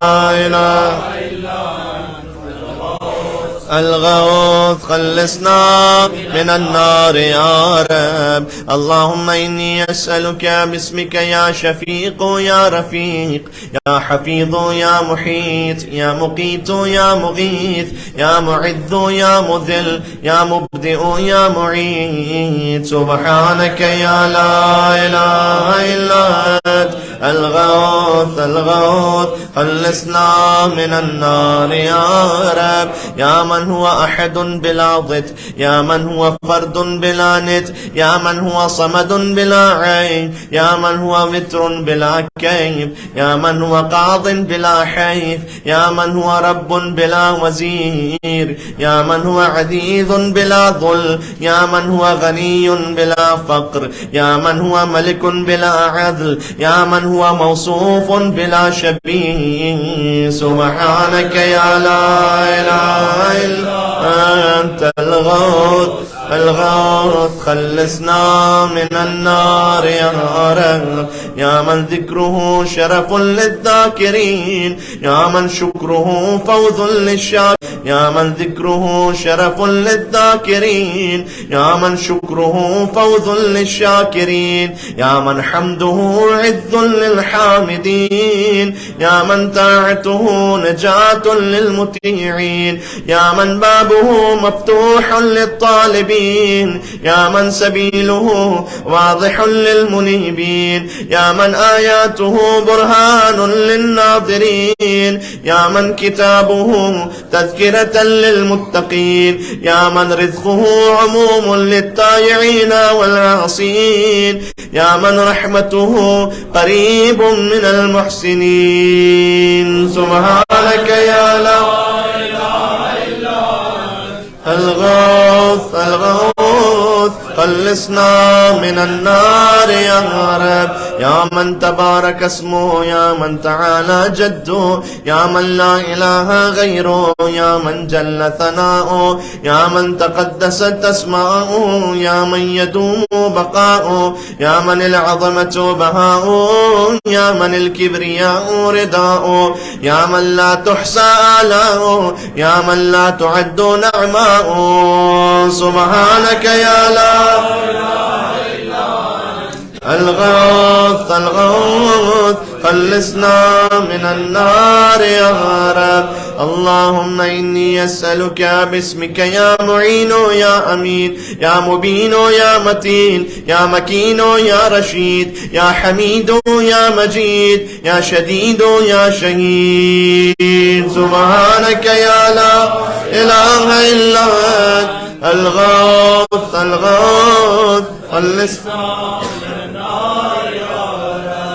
إله إلا الغوث خلصنا من النار يا رب. اللهم إني أسألك باسمك يا شفيق يا رفيق يا حفيظ يا محيط يا مقيت يا مغيث يا معز يا مذل يا مبدئ يا معيد سبحانك يا لا إله إلا أنت الغوث الغوث خلصنا من النار يا رب. يا من هو أحد بلا ضد يا من هو فرد بلا ند يا من هو صمد بلا عين يا من هو وتر بلا كيف يا من هو قاض بلا حيف يا من هو رب بلا وزير يا من هو عزيز بلا ظل يا من هو غني بلا فقر يا من هو ملك بلا عدل يا من هو موصوف بلا شبيه سبحانك يا لا إله إلا أنت الغوث الغوث خلصنا من النار يا رب. يا من ذكره شرف للذاكرين، يا من شكره فوز للشاكرين، يا من ذكره شرف للذاكرين، يا من شكره فوز للشاكرين، يا من حمده عز للحامدين، يا من طاعته نجاة للمطيعين، يا من بابه مفتوح للطالبين، يا من سبيله واضح للمنيبين، يا من آياته برهان للناظرين، يا من كتابه تذكرة للمتقين، يا من رزقه عموم للطائعين والعاصين، يا من رحمته قريب من المحسنين. سبحانك يا لا الغوث الغوث خلصنا من النار يا رب. يا من تبارك اسمه، يا من تعالى جده، يا من لا إله غيره، يا من جل ثناؤه، يا من تقدست أسماؤه، يا من يدوم بقاؤه، يا من العظمة بهاؤه، يا من الكبرياء رداؤه، يا من لا تحصى آلاؤه، يا من لا تعد نعماؤه. سبحانك يا لا الغوث الغوث خلصنا من النار يا رب. اللهم إني أسألك باسمك يا معين يا أمين يا مبين يا متين يا مكين يا رشيد يا حميد يا مجيد يا شديد يا شهيد. سبحانك يا لا إله إلا أنت الغوث الغوث خلصنا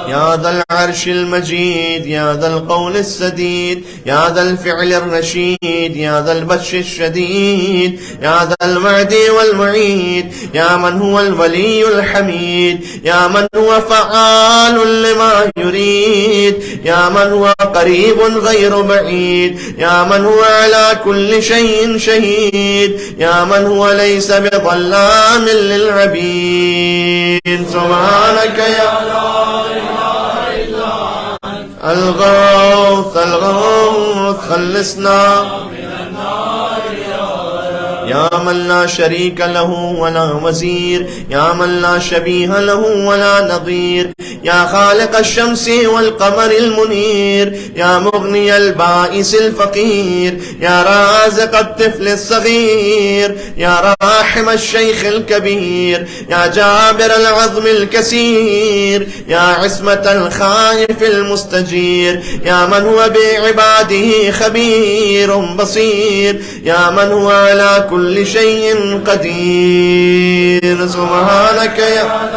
يا ذا العرش المجيد، يا ذا القول السديد، يا ذا الفعل الرشيد، يا ذا البطش الشديد، يا ذا الوعد والوعيد، يا من هو الولي الحميد، يا من هو فعال لما يريد، يا من هو قريب غير بعيد، يا من هو على كل شيء شهيد، يا من هو ليس بظلام للعبيد. سبحانك يا الغوث الغوث خلصنا يا من لا شريك له ولا وزير، يا من لا شبيه له ولا نظير، يا خالق الشمس والقمر المنير، يا مغني البائس الفقير، يا رازق الطفل الصغير، يا راحم الشيخ الكبير، يا جابر العظم الكسير، يا عصمة الخائف المستجير، يا من هو بعباده خبير بصير، يا من هو على كل شيء قدير. سبحانك يا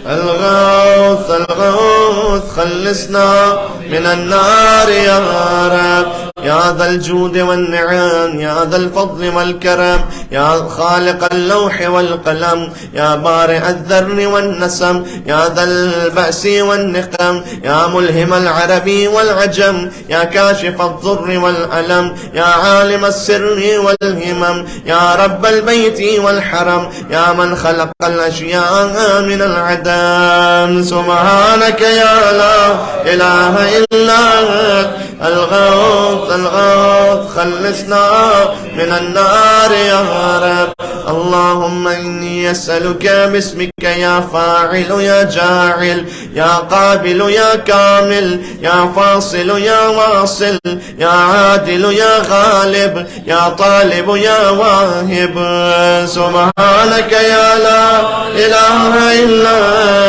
الغوث الغوث خلصنا من النار يا رب. يا ذا الجود والنعم، يا ذا الفضل والكرم، يا خالق اللوح والقلم، يا بارئ الذر والنسم، يا ذا البأس والنقم، يا ملهم العربي والعجم، يا كاشف الضر والألم، يا عالم السر والهمم، يا رب البيت والحرم، يا من خلق الأشياء من العدم. سبحانك يا لا إله إلا أنت الغوث الغوث خلصنا من النار يا رب. اللهم إني أسألك باسمك يا فاعل يا جاعل يا قابل يا كامل يا فاصل يا واصل يا عادل يا غالب يا طالب يا واهب. سبحانك يا لا إله إلا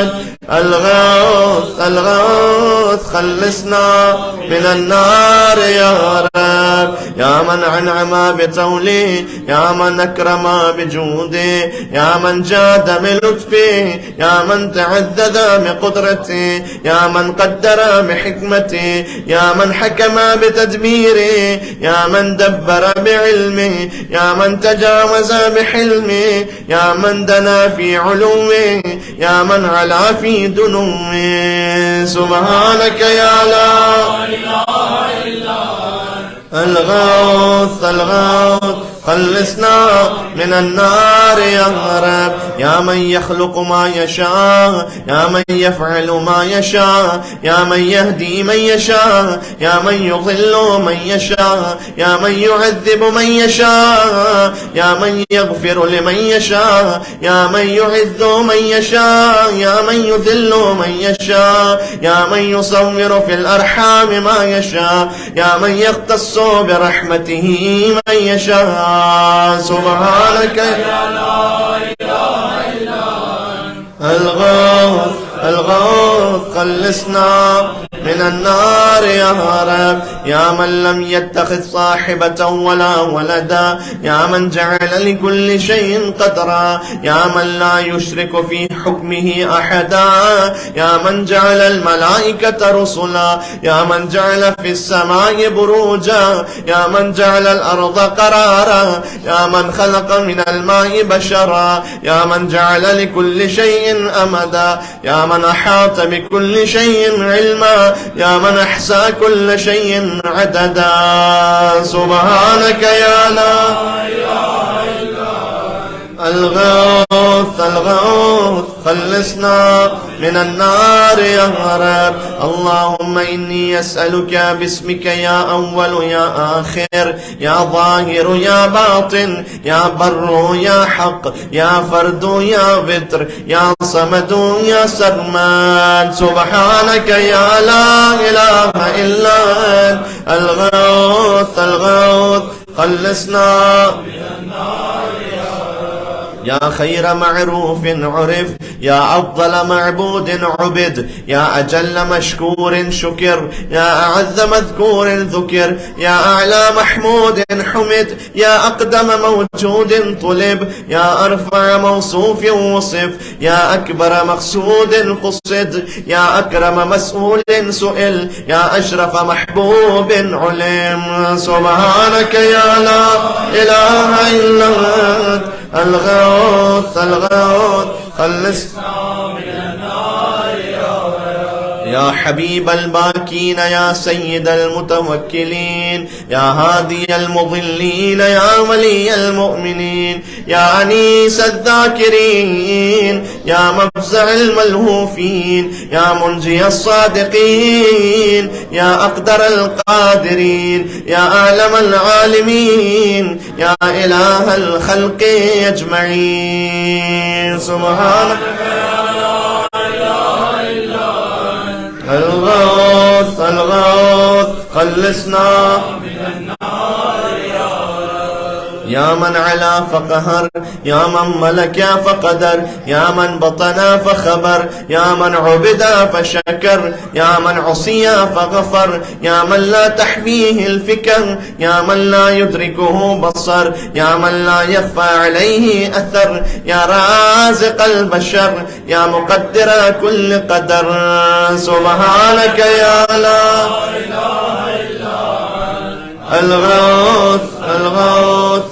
أنت الغوث الغوث خلصنا من النار يا رب. يا من أنعم بطوله، يا من أكرم بجوده، يا من جاد بلطفه، يا من تعدد بقدرته، يا من قدر بحكمته، يا من حكم بتدبيره، يا من دبر بعلمه، يا من تجاوز بحلمه، يا من دنا في علوه، يا من علا في دنوه. سبحانك يا لا إله إلا أنت الغوث الغوث خلصنا من النار يا رب. يا من يخلق ما يشاء، يا من يفعل ما يشاء، يا من يهدي من يشاء، يا من يضل من يشاء، يا من يعذب من يشاء، يا من يغفر لمن يشاء، يا من يعز من يشاء، يا من يذل من يشاء، يا من يصور في الأرحام ما يشاء، يا من يختص برحمته من يشاء. سبحانك يا لا إله إلا أنت. الغوث الغوث خلصنا من النار يا رب. يا من لم يتخذ صاحبة ولا ولدا، يا من جعل لكل شيء قدرا، يا من لا يشرك في حكمه أحدا، يا من جعل الملائكة رسلا، يا من جعل في السماء بروجا، يا من جعل الأرض قرارا، يا من خلق من الماء بشرا، يا من جعل لكل شيء أمدا، يا من أحاط بكل شيء علما، يا من أحصى كل شيء عددا. سبحانك يا لا إله إلا أنت. الغوث الغوث خلصنا من النار يا رب. اللهم إني أسألك باسمك يا أول يا آخر، يا ظاهر يا باطن، يا بر يا حق، يا فرد يا بتر، يا صمد يا سرمد. سبحانك يا لا إله إلا أنت. الغوث الغوث خلصنا من النار يا خير معروف عرف، يا أفضل معبود عبد، يا أجل مشكور شكر، يا أعز مذكور ذكر، يا أعلى محمود حمد، يا أقدم موجود طلب، يا أرفع موصوف وصف، يا أكبر مقصود قصد، يا أكرم مسؤول سئل، يا أشرف محبوب علم. سبحانك يا لا إله إلا أنت. الغوث الغوث خلصنا من النار يا حبيب الباكين، يا سيد المتوكلين، يا هادي المضلين، يا ولي المؤمنين، يا أنيس الذاكرين، يا مفزع الملهوفين، يا منجي الصادقين، يا أقدر القادرين، يا أعلم العالمين، يا إله الخلق أجمعين. سبحانك الغوث الغوث خلصنا من النار يا من علا فقهر، يا من ملك فقدر، يا من بطن فخبر، يا من عبد فشكر، يا من عصي فغفر، يا من لا تحميه الفكر، يا من لا يدركه بصر، يا من لا يخفى عليه أثر، يا رازق البشر، يا مقدر كل قدر. سبحانك يا لا إله إلا أنت. الغوث الغوث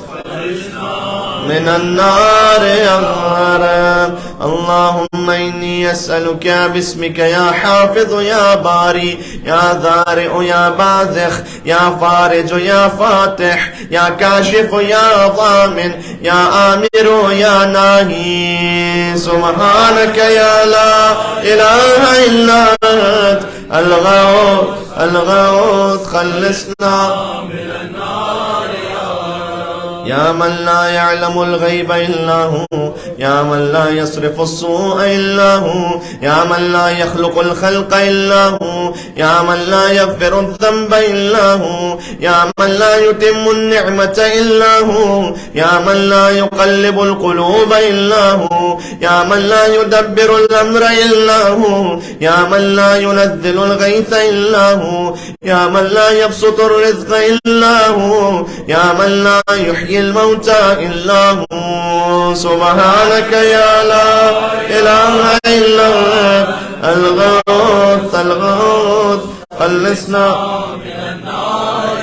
من النار يا رب. اللهم إني أسألك باسمك يا حافظ يا باري، يا ذارئ يا باذخ، يا فارج يا فاتح، يا كاشف يا ضامن، يا آمر يا ناهي. سبحانك يا لا إله إلا أنت. الغوث الغوث خلصنا من النار يا من لا يعلم الغيب إلا هو، يا من لا يصرف السوء إلا هو، يا من لا يخلق الخلق إلا هو، يا من لا يغفر الذنب إلا هو، يا من لا يتم النعمة إلا هو، يا من لا يقلب القلوب إلا هو، يا من لا يدبر الأمر إلا هو، يا من لا ينزل الغيث إلا هو، يا من لا يبسط الرزق إلا هو، يا من لا يحيي الموتى إلا هو. سبحانك يا لا إله إلا أنت. الغوث الغوث خلصنا من النار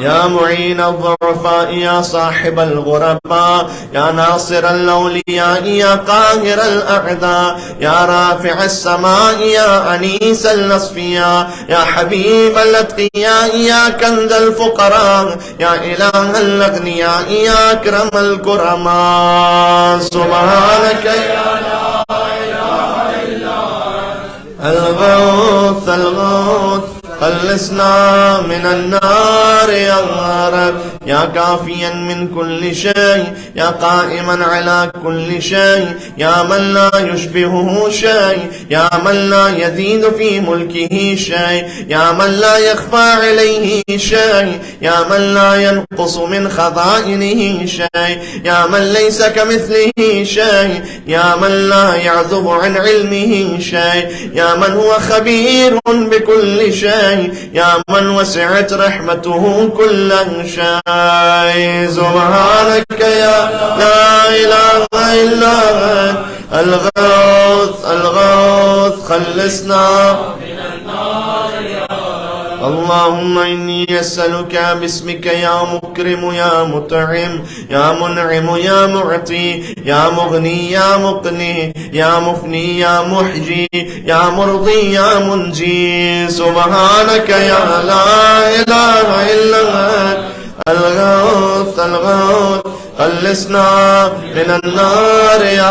يا معين الضعفاء يا صاحب الغرباء يا ناصر الأولياء يا قاهر الأعداء يا رافع السماء يا أنيس الأصفياء يا حبيب الأتقياء يا كنز الفقراء يا إله الأغنياء يا أكرم الكرماء سبحانك يا لا إله إلا الغوث الغوث خلصنا من النار يا رب يا كافيا من كل شيء يا قائما على كل شيء يا من لا يشبهه شيء يا من لا يزيد في ملكه شيء يا من لا يخفى عليه شيء يا من لا ينقص من خزائنه شيء يا من ليس كمثله شيء يا من لا يعزب عن علمه شيء يا من هو خبير بكل شيء يا من وسعت رحمته كل شيء سبحانك يا لا إله إلا أنت الغوث الغوث خلصنا من النار يا رب اللهم إني أسألك باسمك يا مكرم يا مطعم يا منعم يا معطي يا مغني يا مقني يا مفني يا محجي يا مرضي يا منجي سبحانك يا لا إله إلا أنت الغوث الغوث خلصنا من النار يا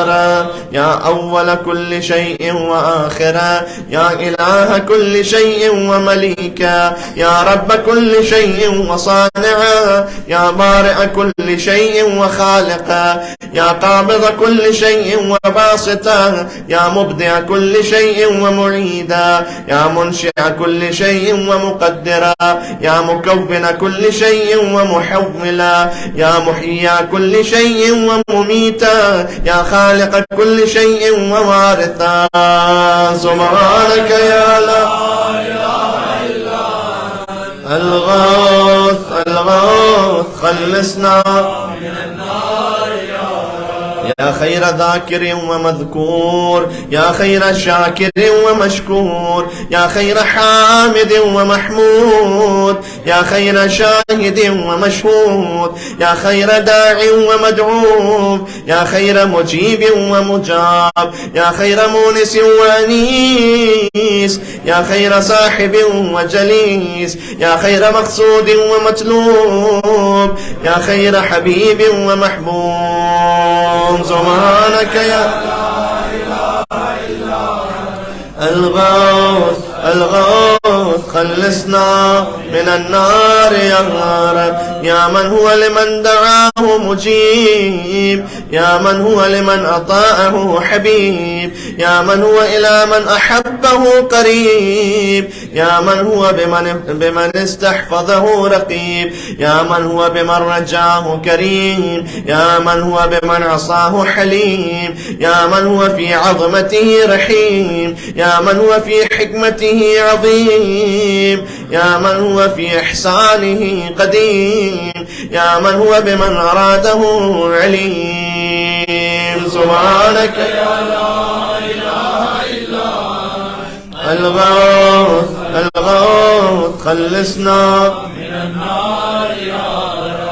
رب يا أول كل شيء وآخرا يا إله كل شيء ومليكا يا رب كل شيء وصانعا يا بارئ كل شيء وخالقا يا قابض كل شيء وباسطا يا مبدع كل شيء ومعيدا يا منشئ كل شيء ومقدرا يا مكون كل شيء ومحولا يا محيي كل شيء ومميتا يا خالق كل شيء ووارثا سبحانك يا لا إله إلا الغوث الغوث خلصنا من النار يا خير ذاكر ومذكور يا خير شاكر ومشكور يا خير حامد ومحمود يا خير شاهد ومشهود يا خير داع ومدعو يا خير مجيب ومجاب يا خير مونس وانيس يا خير صاحب وجليس يا خير مقصود ومطلوب يا خير حبيب ومحبوب سبحانك يا لا إله إلا الغوث الغوث خلصنا من النار يا رب يا من هو لمن دعاه مجيب يا من هو لمن أطاعه حبيب يا من هو إلى من أحبه قريب يا من هو بمن استحفظه رقيب يا من هو بمن رجاه كريم يا من هو بمن عصاه حليم يا من هو في عظمته رحيم يا من هو في حكمته عظيم يا من هو في إحسانه قديم يا من هو بمن أراده عليم سبحانك يا لا إله إلا الغوث الغوث خلصنا من النار يا رب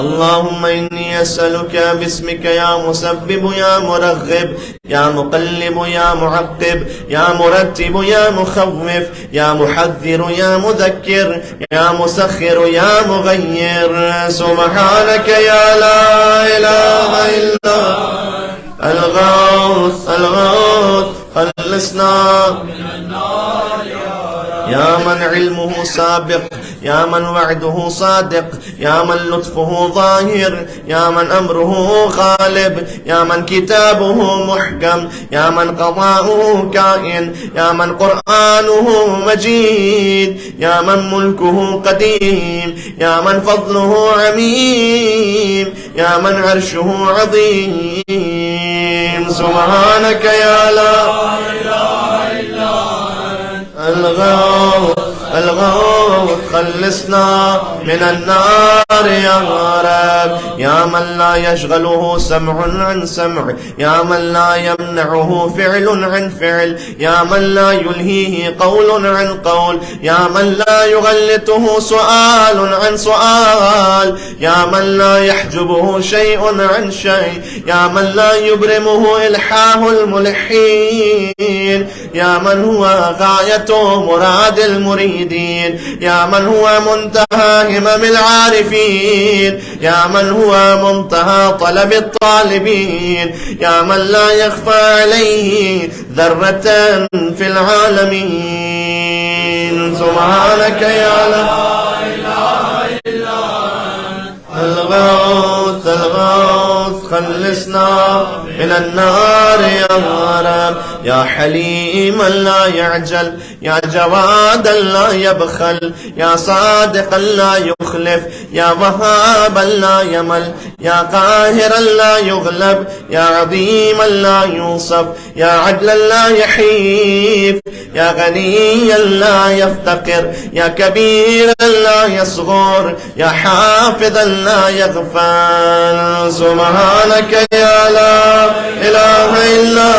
اللهم إني أسألك باسمك يا مسبب يا مرغب يا مقلب يا معقب يا مرتب يا مخوف يا محذر يا مذكر يا مسخر يا مغير سبحانك يا لا إله إلا الغوث الغوث خلصنا من النار يا من علمه سابق يا من وعده صادق يا من لطفه ظاهر يا من أمره غالب يا من كتابه محكم يا من قضاؤه كائن يا من قرآنه مجيد يا من ملكه قديم يا من فضله عميم يا من عرشه عظيم سبحانك يا لا إله إلا الغوث الغوث خلصنا من النار يا رب يا يا من لا يشغله سمع عن سمع، يا من لا يمنعه فعل عن فعل، يا من لا يلهيه قول عن قول، يا من لا يغلطه سؤال عن سؤال، يا من لا يحجبه شيء عن شيء، يا من لا يبرمه إلحاه الملحين، يا من هو غاية مراد المريدين، يا من هو منتهى همم العارفين، يا من هو منتهى طلب الطالبين، يا من لا يخفى عليه ذرة في العالمين. سبحانك يا لا إله إلا الغوث الغوث، خلصنا من النار يا رب، يا حليما لا يعجل، يا جوادا لا يبخل، يا صادقا لا يخلف، يا وهابا لا يمل، يا قاهرا لا يغلب، يا عظيما لا يوصف، يا عدلا لا يحيف، يا غنيا لا يفتقر، يا كبيرا لا يصغر، يا حافظا لا يغفل. سبحانك يا لا إله إلا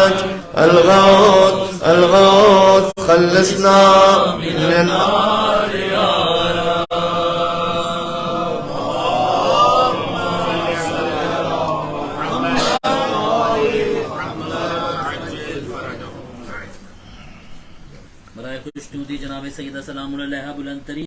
أنت الغوث الغوث، خلصنا من النار يا رب. बराए खुशनुदी जनाब सैयदा सलामुल्लाह बुलंद तरीन